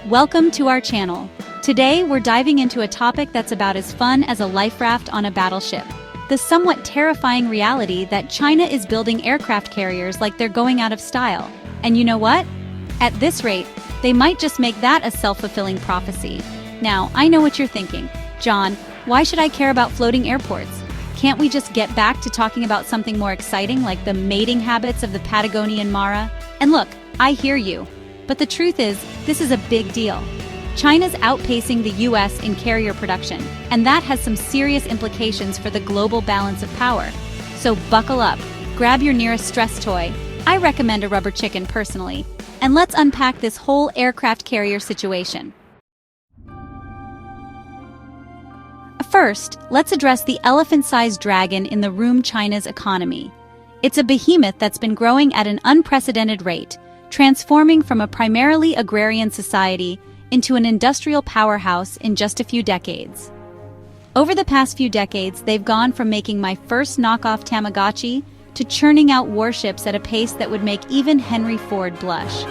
Welcome to our channel. Today we're diving into a topic that's about as fun as a life raft on a battleship. The somewhat terrifying reality that China is building aircraft carriers like they're going out of style. And you know what? At this rate, they might just make that a self-fulfilling prophecy. Now, I know what you're thinking. John, why should I care about floating airports? Can't we just get back to talking about something more exciting like the mating habits of the Patagonian Mara? And look, I hear you. But the truth is, this is a big deal. China's outpacing the U.S. in carrier production, and that has some serious implications for the global balance of power. So buckle up, grab your nearest stress toy. I recommend a rubber chicken personally. And let's unpack this whole aircraft carrier situation. First, let's address the elephant-sized dragon in the room: China's economy. It's a behemoth that's been growing at an unprecedented rate, transforming from a primarily agrarian society into an industrial powerhouse in just a few decades. Over the past few decades, they've gone from making my first knockoff Tamagotchi to churning out warships at a pace that would make even Henry Ford blush.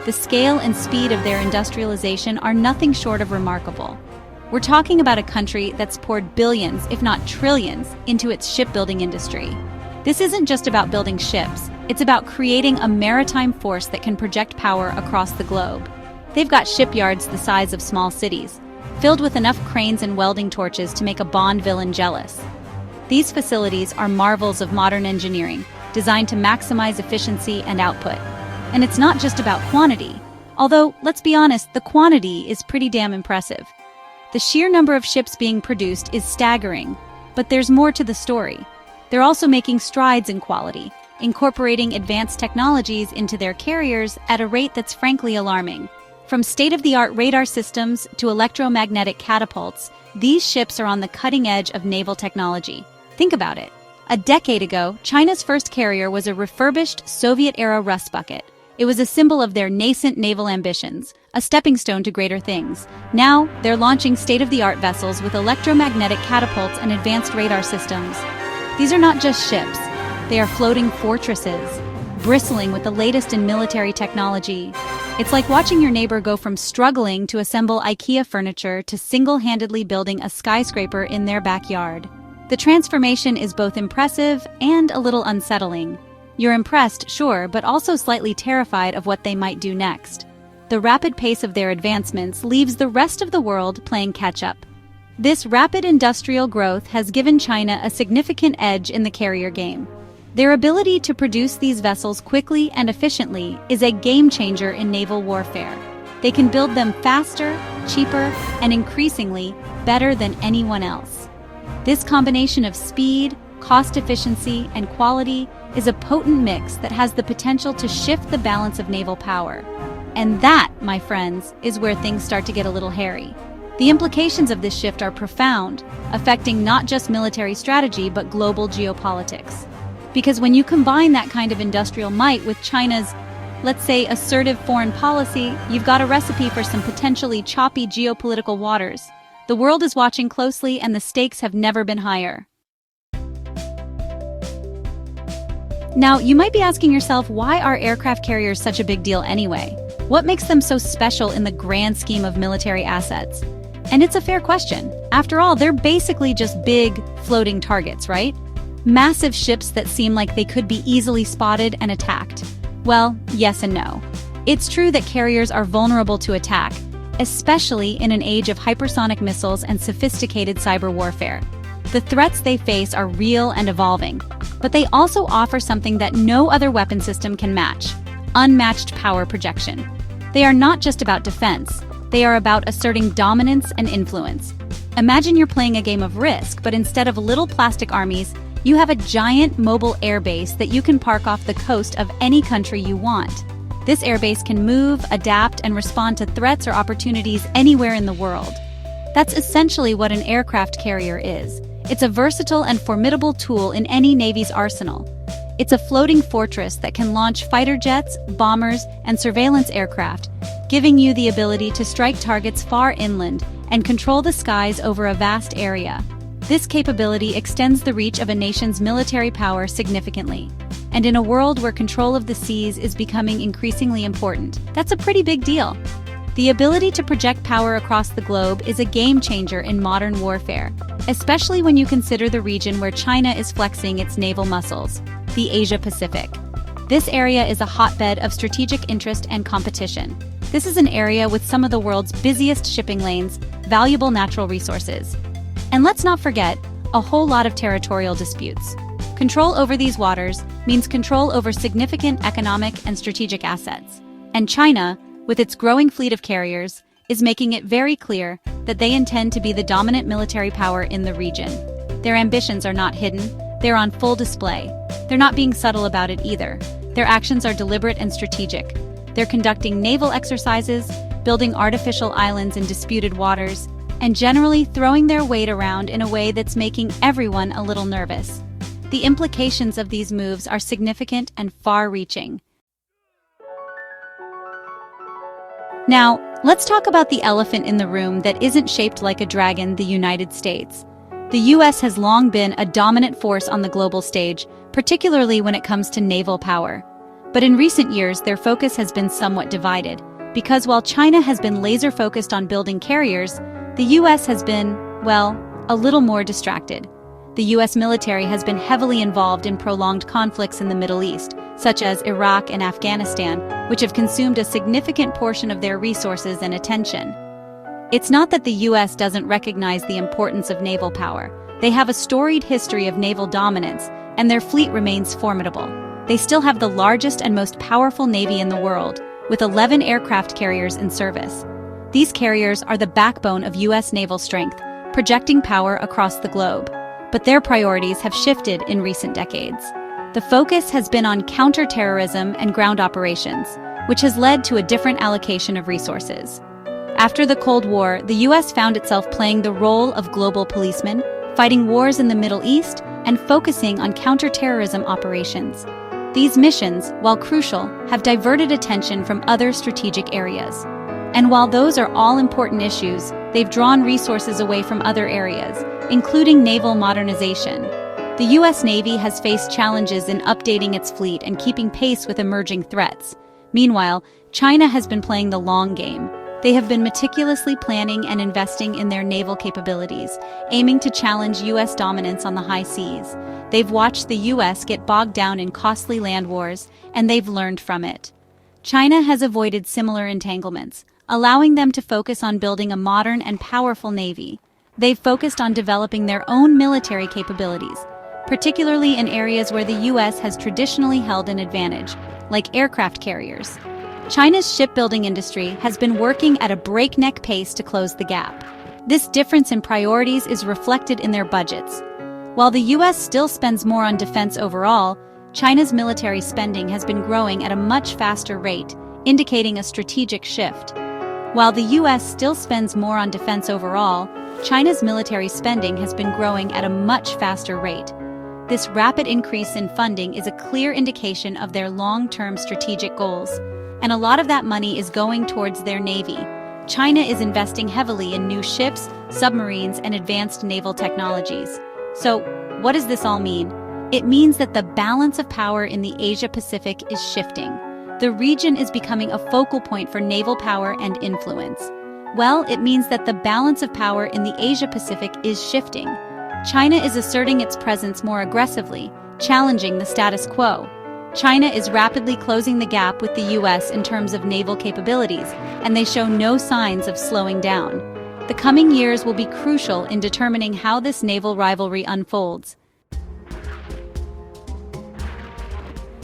The scale and speed of their industrialization are nothing short of remarkable. We're talking about a country that's poured billions, if not trillions, into its shipbuilding industry. This isn't just about building ships, it's about creating a maritime force that can project power across the globe. They've got shipyards the size of small cities, filled with enough cranes and welding torches to make a Bond villain jealous. These facilities are marvels of modern engineering, designed to maximize efficiency and output. And it's not just about quantity, although, let's be honest, the quantity is pretty damn impressive. The sheer number of ships being produced is staggering, but there's more to the story. They're also making strides in quality, incorporating advanced technologies into their carriers at a rate that's frankly alarming. From state-of-the-art radar systems to electromagnetic catapults, these ships are on the cutting edge of naval technology. Think about it. A decade ago, China's first carrier was a refurbished Soviet-era rust bucket. It was a symbol of their nascent naval ambitions, a stepping stone to greater things. Now, they're launching state-of-the-art vessels with electromagnetic catapults and advanced radar systems. These are not just ships. They are floating fortresses, bristling with the latest in military technology. It's like watching your neighbor go from struggling to assemble IKEA furniture to single-handedly building a skyscraper in their backyard. The transformation is both impressive and a little unsettling. You're impressed, sure, but also slightly terrified of what they might do next. The rapid pace of their advancements leaves the rest of the world playing catch-up. This rapid industrial growth has given China a significant edge in the carrier game. Their ability to produce these vessels quickly and efficiently is a game-changer in naval warfare. They can build them faster, cheaper, and increasingly better than anyone else. This combination of speed, cost efficiency, and quality is a potent mix that has the potential to shift the balance of naval power. And that, my friends, is where things start to get a little hairy. The implications of this shift are profound, affecting not just military strategy but global geopolitics. Because when you combine that kind of industrial might with China's, let's say, assertive foreign policy, you've got a recipe for some potentially choppy geopolitical waters. The world is watching closely and the stakes have never been higher. Now, you might be asking yourself, why are aircraft carriers such a big deal anyway? What makes them so special in the grand scheme of military assets? And it's a fair question. After all, they're basically just big, floating targets, right? Massive ships that seem like they could be easily spotted and attacked. Well, yes and no. It's true that carriers are vulnerable to attack, especially in an age of hypersonic missiles and sophisticated cyber warfare. The threats they face are real and evolving, but they also offer something that no other weapon system can match: unmatched power projection. They are not just about defense, they are about asserting dominance and influence. Imagine you're playing a game of Risk, but instead of little plastic armies, you have a giant mobile airbase that you can park off the coast of any country you want. This airbase can move, adapt, and respond to threats or opportunities anywhere in the world. That's essentially what an aircraft carrier is. It's a versatile and formidable tool in any Navy's arsenal. It's a floating fortress that can launch fighter jets, bombers, and surveillance aircraft, giving you the ability to strike targets far inland and control the skies over a vast area. This capability extends the reach of a nation's military power significantly. And in a world where control of the seas is becoming increasingly important, that's a pretty big deal. The ability to project power across the globe is a game-changer in modern warfare, especially when you consider the region where China is flexing its naval muscles, the Asia-Pacific. This area is a hotbed of strategic interest and competition. This is an area with some of the world's busiest shipping lanes, valuable natural resources. And let's not forget, a whole lot of territorial disputes. Control over these waters means control over significant economic and strategic assets. And China, with its growing fleet of carriers, is making it very clear that they intend to be the dominant military power in the region. Their ambitions are not hidden, they're on full display. They're not being subtle about it either. Their actions are deliberate and strategic. They're conducting naval exercises, building artificial islands in disputed waters, and generally throwing their weight around in a way that's making everyone a little nervous. The implications of these moves are significant and far-reaching. Now, let's talk about the elephant in the room that isn't shaped like a dragon, the United States. The U.S. has long been a dominant force on the global stage, particularly when it comes to naval power. But in recent years, their focus has been somewhat divided, because while China has been laser-focused on building carriers, the U.S. has been, well, a little more distracted. The U.S. military has been heavily involved in prolonged conflicts in the Middle East, such as Iraq and Afghanistan, which have consumed a significant portion of their resources and attention. It's not that the U.S. doesn't recognize the importance of naval power. They have a storied history of naval dominance, and their fleet remains formidable. They still have the largest and most powerful navy in the world, with 11 aircraft carriers in service. These carriers are the backbone of U.S. naval strength, projecting power across the globe. But their priorities have shifted in recent decades. The focus has been on counter-terrorism and ground operations, which has led to a different allocation of resources. After the Cold War, the U.S. found itself playing the role of global policeman, fighting wars in the Middle East and focusing on counter-terrorism operations. These missions, while crucial, have diverted attention from other strategic areas. And while those are all important issues, they've drawn resources away from other areas, including naval modernization. The U.S. Navy has faced challenges in updating its fleet and keeping pace with emerging threats. Meanwhile, China has been playing the long game. They have been meticulously planning and investing in their naval capabilities, aiming to challenge U.S. dominance on the high seas. They've watched the U.S. get bogged down in costly land wars, and they've learned from it. China has avoided similar entanglements, allowing them to focus on building a modern and powerful navy. They've focused on developing their own military capabilities, particularly in areas where the U.S. has traditionally held an advantage, like aircraft carriers. China's shipbuilding industry has been working at a breakneck pace to close the gap. This difference in priorities is reflected in their budgets. While the U.S. still spends more on defense overall, China's military spending has been growing at a much faster rate, indicating a strategic shift. While the U.S. still spends more on defense overall, China's military spending has been growing at a much faster rate. This rapid increase in funding is a clear indication of their long-term strategic goals, and a lot of that money is going towards their navy. China is investing heavily in new ships, submarines, and advanced naval technologies. So, what does this all mean? It means that the balance of power in the Asia-Pacific is shifting. The region is becoming a focal point for naval power and influence. Well, it means that the balance of power in the Asia-Pacific is shifting. China is asserting its presence more aggressively, challenging the status quo. China is rapidly closing the gap with the U.S. in terms of naval capabilities, and they show no signs of slowing down. The coming years will be crucial in determining how this naval rivalry unfolds.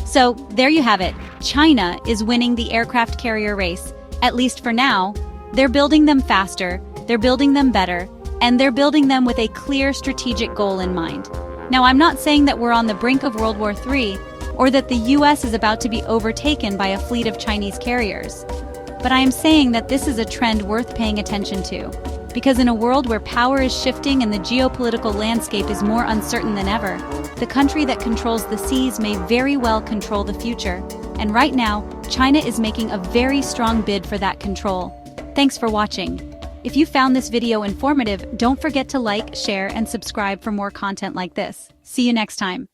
So, there you have it. China is winning the aircraft carrier race, at least for now. They're building them faster, they're building them better, and they're building them with a clear strategic goal in mind. Now, I'm not saying that we're on the brink of World War III, or that the U.S. is about to be overtaken by a fleet of Chinese carriers. But I am saying that this is a trend worth paying attention to, because in a world where power is shifting and the geopolitical landscape is more uncertain than ever, the country that controls the seas may very well control the future. And right now, China is making a very strong bid for that control. Thanks for watching. If you found this video informative, don't forget to like, share, and subscribe for more content like this. See you next time.